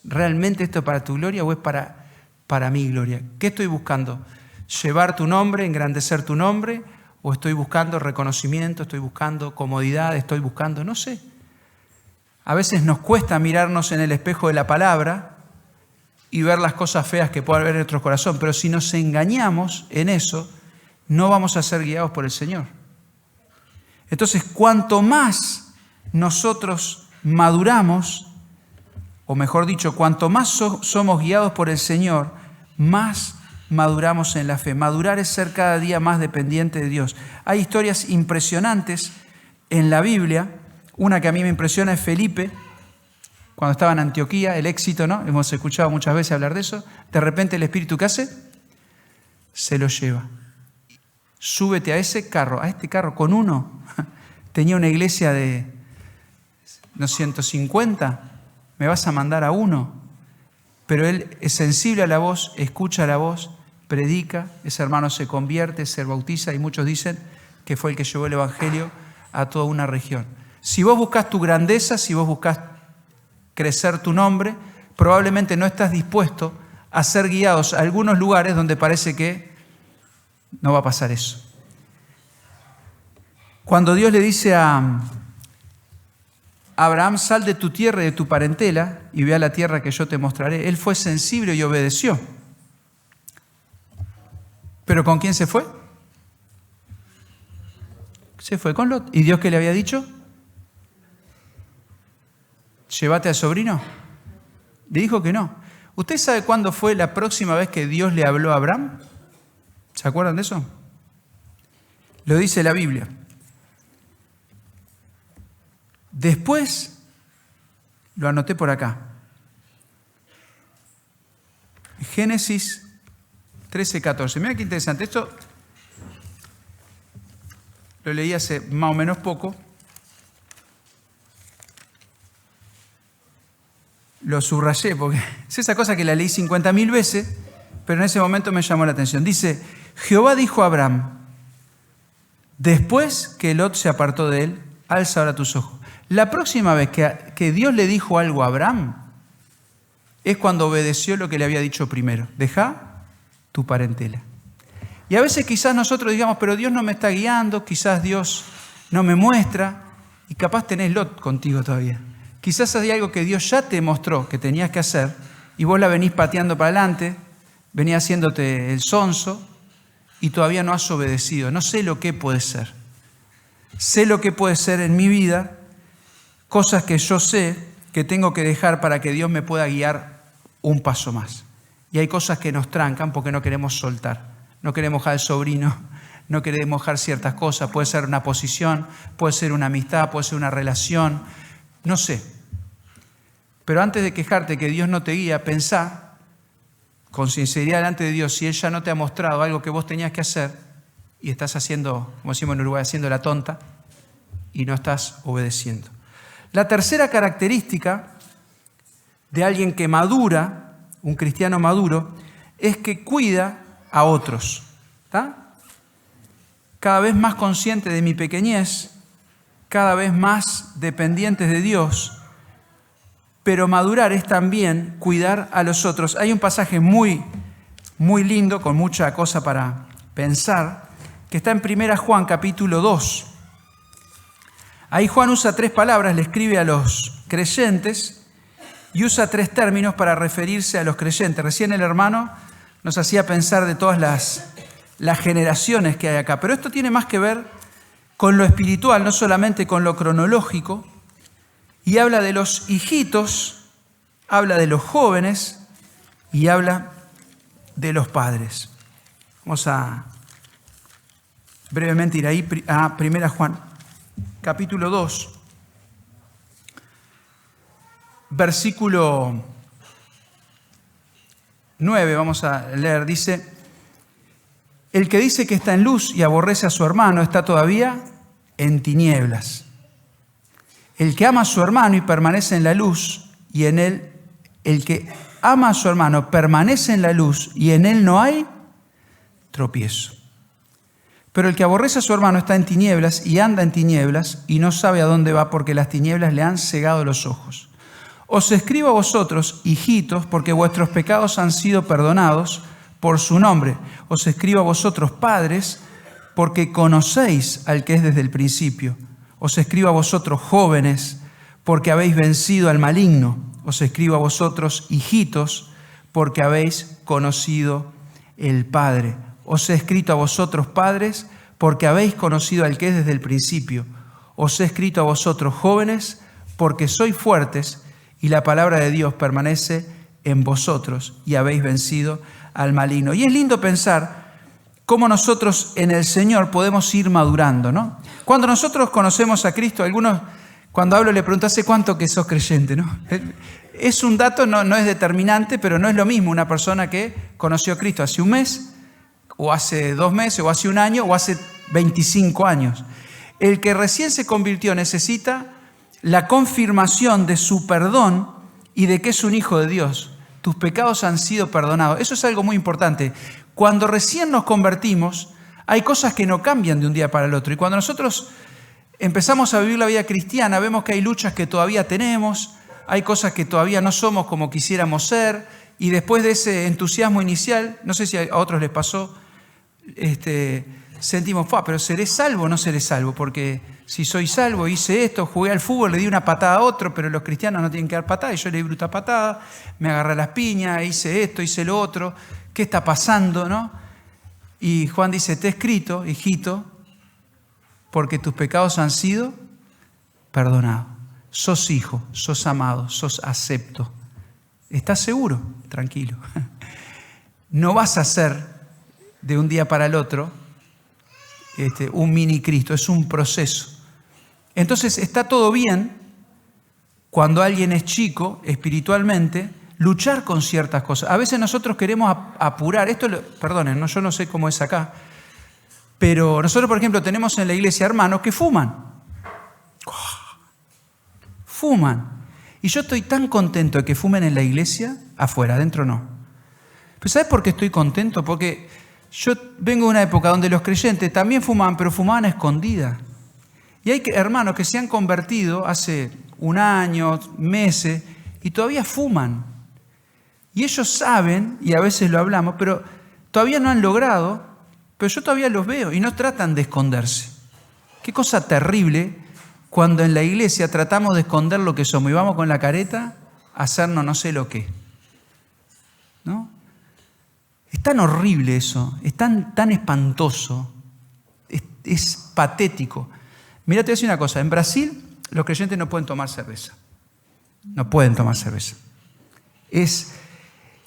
¿Realmente esto es para tu gloria o es para mi gloria? ¿Qué estoy buscando? ¿Llevar tu nombre, engrandecer tu nombre? ¿O estoy buscando reconocimiento, estoy buscando comodidad, estoy buscando, no sé? A veces nos cuesta mirarnos en el espejo de la palabra y ver las cosas feas que puede haber en nuestro corazón, pero si nos engañamos en eso, no vamos a ser guiados por el Señor. Entonces, cuanto más nosotros maduramos, o mejor dicho, cuanto más somos guiados por el Señor, más maduramos en la fe. Madurar es ser cada día más dependiente de Dios. Hay historias impresionantes en la Biblia. Una que a mí me impresiona es Felipe, cuando estaba en Antioquía, el éxito, ¿no? Hemos escuchado muchas veces hablar de eso. De repente el Espíritu, ¿qué hace? Se lo lleva. Súbete a ese carro, a este carro con uno. Tenía una iglesia de 150, me vas a mandar a uno. Pero él es sensible a la voz, escucha la voz, predica, ese hermano se convierte, se bautiza, y muchos dicen que fue el que llevó el evangelio a toda una región. Si vos buscas tu grandeza, si vos buscas crecer tu nombre, probablemente no estás dispuesto a ser guiados a algunos lugares donde parece que no va a pasar eso. Cuando Dios le dice a Abraham, sal de tu tierra y de tu parentela y ve a la tierra que yo te mostraré. Él fue sensible y obedeció. ¿Pero con quién se fue? Se fue con Lot. ¿Y Dios qué le había dicho? Llévate al sobrino. Le dijo que no. ¿Usted sabe cuándo fue la próxima vez que Dios le habló a Abraham? ¿Se acuerdan de eso? Lo dice la Biblia. Después, lo anoté por acá. Génesis 13:14. Mira qué interesante. Esto lo leí hace más o menos poco. Lo subrayé porque es esa cosa que la leí 50.000 veces, pero en ese momento me llamó la atención. Dice, Jehová dijo a Abraham, después que Lot se apartó de él, alza ahora tus ojos. La próxima vez que Dios le dijo algo a Abraham es cuando obedeció lo que le había dicho primero. Deja tu parentela. Y a veces quizás nosotros digamos, pero Dios no me está guiando, quizás Dios no me muestra, y capaz tenés Lot contigo todavía. Quizás hay algo que Dios ya te mostró que tenías que hacer y vos la venís pateando para adelante, venís haciéndote el sonso y todavía no has obedecido. No sé lo que puede ser. Sé lo que puede ser en mi vida, cosas que yo sé que tengo que dejar para que Dios me pueda guiar un paso más. Y hay cosas que nos trancan porque no queremos soltar. No queremos dejar al sobrino, no queremos dejar ciertas cosas. Puede ser una posición, puede ser una amistad, puede ser una relación. No sé. Pero antes de quejarte que Dios no te guía, pensá con sinceridad delante de Dios si Él ya no te ha mostrado algo que vos tenías que hacer y estás haciendo, como decimos en Uruguay, haciendo la tonta y no estás obedeciendo. La tercera característica de alguien que madura, un cristiano maduro, es que cuida a otros. ¿Está? Cada vez más consciente de mi pequeñez, cada vez más dependientes de Dios, pero madurar es también cuidar a los otros. Hay un pasaje muy, muy lindo, con mucha cosa para pensar, que está en 1 Juan capítulo 2. Ahí Juan usa 3 palabras, le escribe a los creyentes y usa 3 términos para referirse a los creyentes. Recién el hermano nos hacía pensar de todas las generaciones que hay acá, pero esto tiene más que ver con lo espiritual, no solamente con lo cronológico, y habla de los hijitos, habla de los jóvenes y habla de los padres. Vamos a brevemente ir ahí a 1 Juan, capítulo 2, versículo 9, vamos a leer, dice, el que dice que está en luz y aborrece a su hermano está todavía en tinieblas. El que ama a su hermano y permanece en la luz y en él, el que ama a su hermano permanece en la luz y en él no hay tropiezo. Pero el que aborrece a su hermano está en tinieblas y anda en tinieblas y no sabe a dónde va porque las tinieblas le han cegado los ojos. Os escribo a vosotros, hijitos, porque vuestros pecados han sido perdonados por su nombre. Os escribo a vosotros, padres, porque conocéis al que es desde el principio. Os escribo a vosotros, jóvenes, porque habéis vencido al maligno. Os escribo a vosotros, hijitos, porque habéis conocido el Padre. Os he escrito a vosotros, padres, porque habéis conocido al que es desde el principio. Os he escrito a vosotros, jóvenes, porque sois fuertes y la palabra de Dios permanece en vosotros y habéis vencido al maligno. Y es lindo pensar cómo nosotros en el Señor podemos ir madurando, ¿no? Cuando nosotros conocemos a Cristo, algunos, cuando hablo, le pregunto, ¿hace cuánto que sos creyente, no? Es un dato, no es determinante, pero no es lo mismo una persona que conoció a Cristo hace un mes, o hace 2 meses, o hace un año, o hace 25 años. El que recién se convirtió necesita la confirmación de su perdón y de que es un hijo de Dios. Tus pecados han sido perdonados. Eso es algo muy importante. Cuando recién nos convertimos, hay cosas que no cambian de un día para el otro. Y cuando nosotros empezamos a vivir la vida cristiana, vemos que hay luchas que todavía tenemos, hay cosas que todavía no somos como quisiéramos ser, y después de ese entusiasmo inicial, no sé si a otros les pasó, sentimos, pero ¿seré salvo o no seré salvo? Porque Si soy salvo, hice esto, jugué al fútbol, le di una patada a otro, pero los cristianos no tienen que dar patada, y yo le di bruta patada, me agarré a las piñas, hice esto, hice lo otro, ¿qué está pasando, no? Y Juan dice, te he escrito, hijito, porque tus pecados han sido perdonados. Sos hijo, sos amado, sos acepto. ¿Estás seguro? Tranquilo. No vas a ser de un día para el otro un mini Cristo, es un proceso. Entonces está todo bien cuando alguien es chico espiritualmente, luchar con ciertas cosas. A veces nosotros queremos apurar, perdonen, yo no sé cómo es acá, pero nosotros, por ejemplo, tenemos en la iglesia hermanos que fuman. Fuman. Y yo estoy tan contento de que fumen en la iglesia, afuera, adentro no. Pero ¿sabes por qué estoy contento? Porque yo vengo de una época donde los creyentes también fumaban, pero fumaban a escondidas. Y hay hermanos que se han convertido hace un año, meses, y todavía fuman. Y ellos saben, y a veces lo hablamos, pero todavía no han logrado, pero yo todavía los veo y no tratan de esconderse. Qué cosa terrible cuando en la iglesia tratamos de esconder lo que somos y vamos con la careta a hacernos no sé lo qué. ¿No? Es tan horrible eso, es tan espantoso, es patético. Mira, te voy a decir una cosa, en Brasil los creyentes no pueden tomar cerveza. No pueden tomar cerveza. Es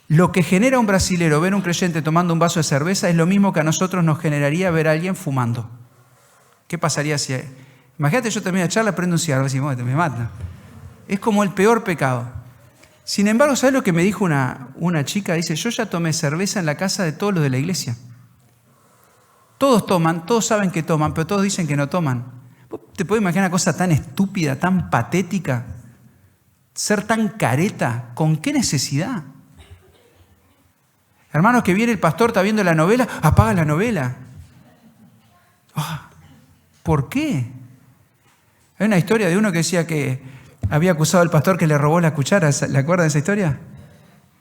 lo que genera un brasilero ver un creyente tomando un vaso de cerveza es lo mismo que a nosotros nos generaría ver a alguien fumando. ¿Qué pasaría si... Imagínate, yo termino de charla, prendo un cigarro y decimos, me mata. Es como el peor pecado. Sin embargo, ¿sabes lo que me dijo una chica? Dice, yo ya tomé cerveza en la casa de todos los de la iglesia. Todos toman, todos saben que toman, pero todos dicen que no toman. ¿Vos te podés imaginar una cosa tan estúpida, tan patética? Ser tan careta, ¿con qué necesidad? Hermanos, que viene el pastor, está viendo la novela, apaga la novela. ¿Por qué? Hay una historia de uno que decía que había acusado al pastor que le robó la cuchara. ¿Le acuerdan de esa historia?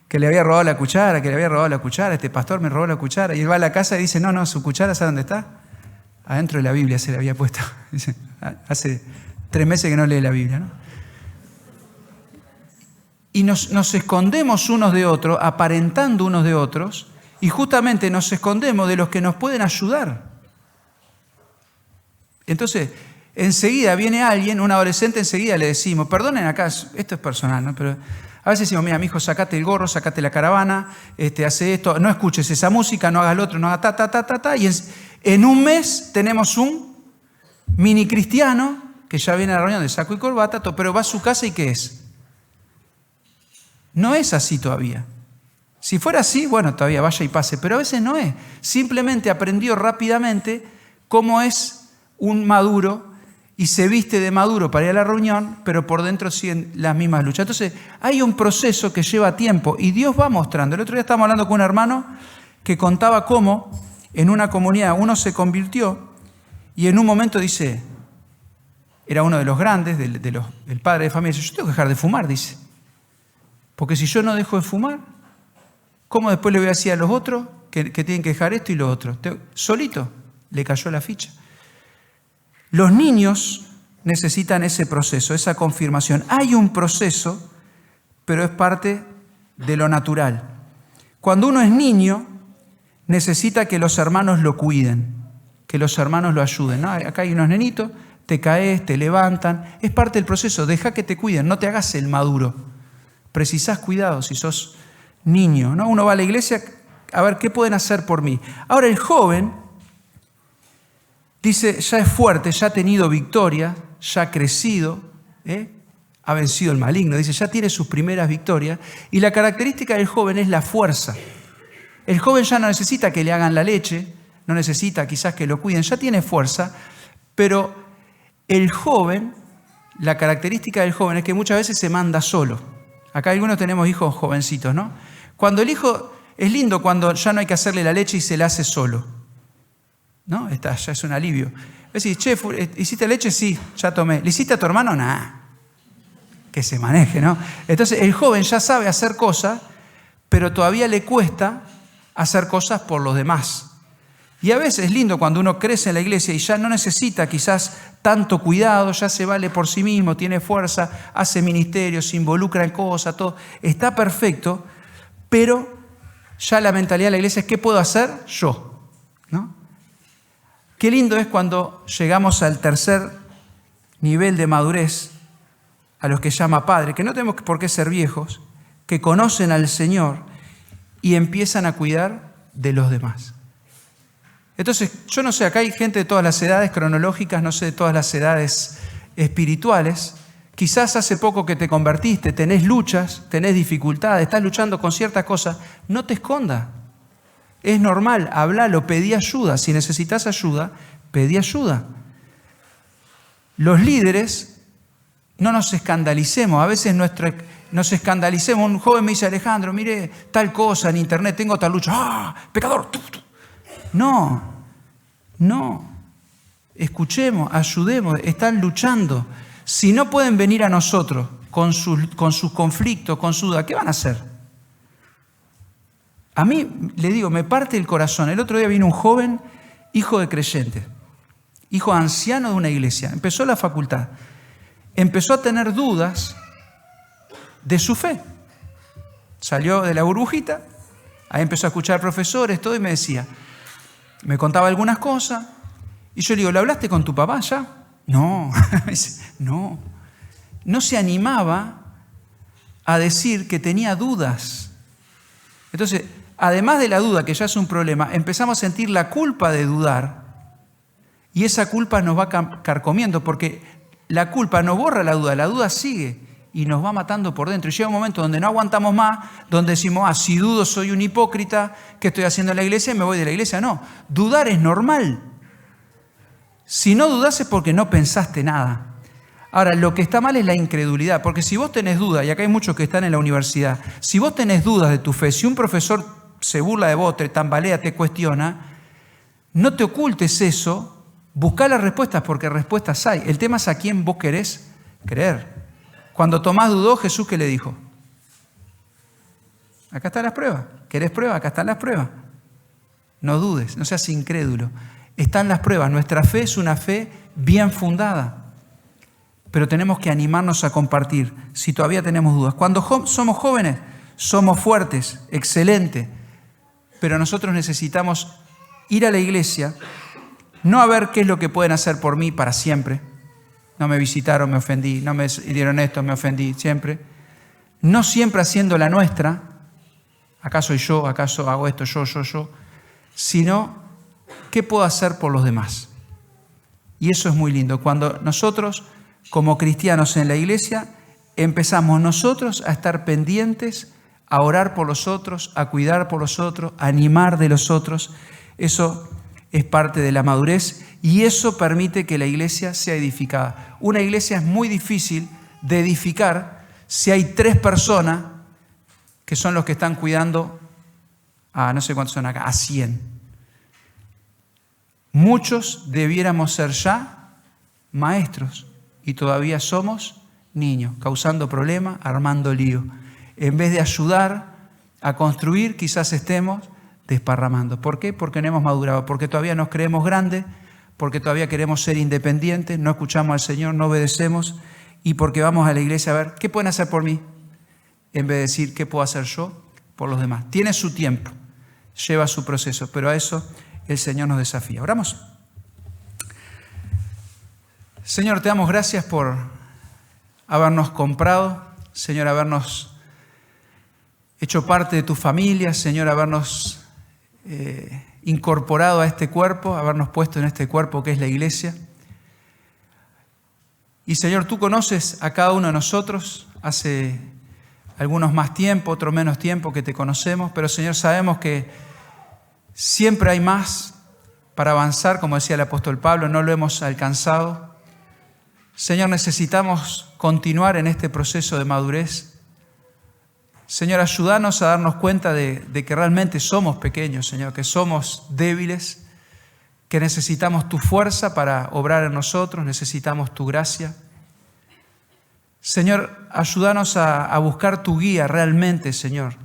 Que le había robado la cuchara, este pastor me robó la cuchara. Y él va a la casa y dice, no, su cuchara, ¿sabe dónde está? Adentro de la Biblia se la había puesto. Dice, hace 3 meses que no lee la Biblia, ¿no? Y nos escondemos unos de otros, aparentando unos de otros, y justamente nos escondemos de los que nos pueden ayudar. Entonces, enseguida viene alguien, un adolescente, enseguida le decimos, perdonen acá, esto es personal, ¿no? Pero a veces decimos, mira, mi hijo, sacate el gorro, sacate la caravana, hace esto, no escuches esa música, no hagas lo otro, no hagas ta, y en un mes tenemos un mini cristiano que ya viene a la reunión de saco y corbata, pero va a su casa y ¿qué es? No es así todavía. Si fuera así, bueno, todavía vaya y pase, pero a veces no es. Simplemente aprendió rápidamente cómo es un maduro y se viste de maduro para ir a la reunión, pero por dentro siguen las mismas luchas. Entonces, hay un proceso que lleva tiempo y Dios va mostrando. El otro día estábamos hablando con un hermano que contaba cómo en una comunidad uno se convirtió y en un momento dice, era uno de los grandes, del padre de familia, dice, yo tengo que dejar de fumar, dice. Porque si yo no dejo de fumar, ¿cómo después le voy a decir a los otros que tienen que dejar esto y lo otro? Solito le cayó la ficha. Los niños necesitan ese proceso, esa confirmación. Hay un proceso, pero es parte de lo natural. Cuando uno es niño, necesita que los hermanos lo cuiden, que los hermanos lo ayuden, ¿no? Acá hay unos nenitos, te caes, te levantan. Es parte del proceso, deja que te cuiden, no te hagas el maduro. Precisás cuidado si sos niño, ¿no? Uno va a la iglesia a ver qué pueden hacer por mí. Ahora el joven dice, ya es fuerte, ya ha tenido victoria, ya ha crecido, ha vencido el maligno. Dice, ya tiene sus primeras victorias. Y la característica del joven es la fuerza. El joven ya no necesita que le hagan la leche, no necesita quizás que lo cuiden, ya tiene fuerza, pero el joven, la característica del joven es que muchas veces se manda solo. Acá algunos tenemos hijos jovencitos, ¿no? Cuando el hijo, es lindo cuando ya no hay que hacerle la leche y se la hace solo, ¿no? Ya es un alivio. Decís, che, ¿hiciste leche? Sí, ya tomé. ¿Le hiciste a tu hermano? Nah. Que se maneje, ¿no? Entonces el joven ya sabe hacer cosas, pero todavía le cuesta hacer cosas por los demás. Y a veces es lindo cuando uno crece en la iglesia y ya no necesita quizás tanto cuidado, ya se vale por sí mismo, tiene fuerza, hace ministerio, se involucra en cosas, todo. Está perfecto, pero ya la mentalidad de la iglesia es ¿qué puedo hacer yo? ¿No? Qué lindo es cuando llegamos al tercer nivel de madurez, a los que llama Padre, que no tenemos por qué ser viejos, que conocen al Señor y empiezan a cuidar de los demás. Entonces, yo no sé, acá hay gente de todas las edades cronológicas, no sé, de todas las edades espirituales. Quizás hace poco que te convertiste, tenés luchas, tenés dificultades, estás luchando con ciertas cosas. No te escondas. Es normal, hablalo, pedí ayuda. Si necesitas ayuda, pedí ayuda. Los líderes, no nos escandalicemos. A veces nos escandalicemos. Un joven me dice, Alejandro, mire tal cosa en internet, tengo tal lucha. ¡Ah, pecador! No. Escuchemos, ayudemos, están luchando. Si no pueden venir a nosotros con sus conflictos, con su duda, ¿qué van a hacer? A mí, le digo, me parte el corazón. El otro día vino un joven, hijo de creyente, hijo anciano de una iglesia. Empezó la facultad. Empezó a tener dudas de su fe. Salió de la burbujita, ahí empezó a escuchar profesores, todo, y me contaba algunas cosas. Y yo le digo, ¿le hablaste con tu papá ya? No, no se animaba a decir que tenía dudas. Entonces, además de la duda, que ya es un problema, empezamos a sentir la culpa de dudar y esa culpa nos va carcomiendo porque la culpa no borra la duda sigue y nos va matando por dentro. Y llega un momento donde no aguantamos más, donde decimos, si dudo soy un hipócrita, ¿qué estoy haciendo en la iglesia? Y me voy de la iglesia. No, dudar es normal. Si no dudás es porque no pensaste nada. Ahora, lo que está mal es la incredulidad, porque si vos tenés dudas, y acá hay muchos que están en la universidad, si vos tenés dudas de tu fe, si un profesor se burla de vos, te tambalea, te cuestiona, no te ocultes eso, buscá las respuestas porque respuestas hay. El tema es a quién vos querés creer. Cuando Tomás dudó, Jesús, ¿qué le dijo? Acá están las pruebas. ¿Querés pruebas? Acá están las pruebas. No dudes, no seas incrédulo. Están las pruebas. Nuestra fe es una fe bien fundada. Pero tenemos que animarnos a compartir si todavía tenemos dudas. Cuando somos jóvenes, somos fuertes, excelente. Pero nosotros necesitamos ir a la iglesia, no a ver qué es lo que pueden hacer por mí para siempre. No me visitaron, me ofendí. No me dieron esto, me ofendí, siempre. No siempre haciendo la nuestra. ¿Acaso soy yo? ¿Acaso hago esto yo? Sino, ¿qué puedo hacer por los demás? Y eso es muy lindo. Cuando nosotros, como cristianos en la iglesia, empezamos nosotros a estar pendientes, a orar por los otros, a cuidar por los otros, a animar de los otros. Eso es parte de la madurez y eso permite que la iglesia sea edificada. Una iglesia es muy difícil de edificar si hay 3 personas que son los que están cuidando a no sé cuántos son acá, a 100. Muchos debiéramos ser ya maestros y todavía somos niños, causando problemas, armando lío. En vez de ayudar a construir, quizás estemos desparramando. ¿Por qué? Porque no hemos madurado, porque todavía nos creemos grandes, porque todavía queremos ser independientes, no escuchamos al Señor, no obedecemos y porque vamos a la iglesia a ver, ¿qué pueden hacer por mí? En vez de decir, ¿qué puedo hacer yo por los demás? Tiene su tiempo, lleva su proceso, pero a eso el Señor nos desafía. Oramos. Señor, te damos gracias por habernos comprado, Señor, habernos hecho parte de tu familia, Señor, habernos incorporado a este cuerpo, habernos puesto en este cuerpo que es la iglesia. Y Señor, tú conoces a cada uno de nosotros, hace algunos más tiempo, otros menos tiempo que te conocemos, pero Señor, sabemos que siempre hay más para avanzar, como decía el apóstol Pablo, no lo hemos alcanzado. Señor, necesitamos continuar en este proceso de madurez. Señor, ayúdanos a darnos cuenta de que realmente somos pequeños, Señor, que somos débiles, que necesitamos tu fuerza para obrar en nosotros, necesitamos tu gracia. Señor, ayúdanos a buscar tu guía realmente, Señor,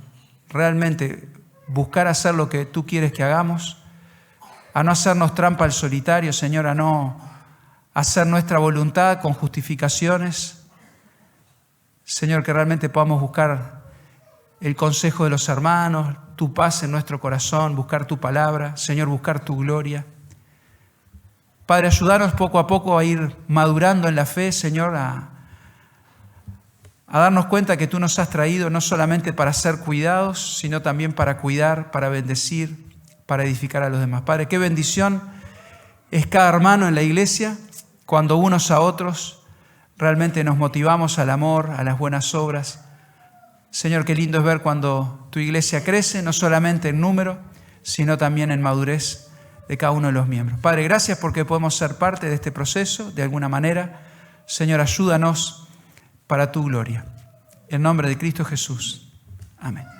realmente buscar hacer lo que tú quieres que hagamos. a no hacernos trampa al solitario, Señor, a no hacer nuestra voluntad con justificaciones. Señor, que realmente podamos buscar el consejo de los hermanos, tu paz en nuestro corazón, buscar tu palabra, Señor, buscar tu gloria. Padre, ayúdanos poco a poco a ir madurando en la fe, Señor, a darnos cuenta que tú nos has traído no solamente para ser cuidados, sino también para cuidar, para bendecir, para edificar a los demás. Padre, qué bendición es cada hermano en la iglesia cuando unos a otros realmente nos motivamos al amor, a las buenas obras. Señor, qué lindo es ver cuando tu iglesia crece, no solamente en número, sino también en madurez de cada uno de los miembros. Padre, gracias porque podemos ser parte de este proceso de alguna manera. Señor, ayúdanos para tu gloria. En nombre de Cristo Jesús. Amén.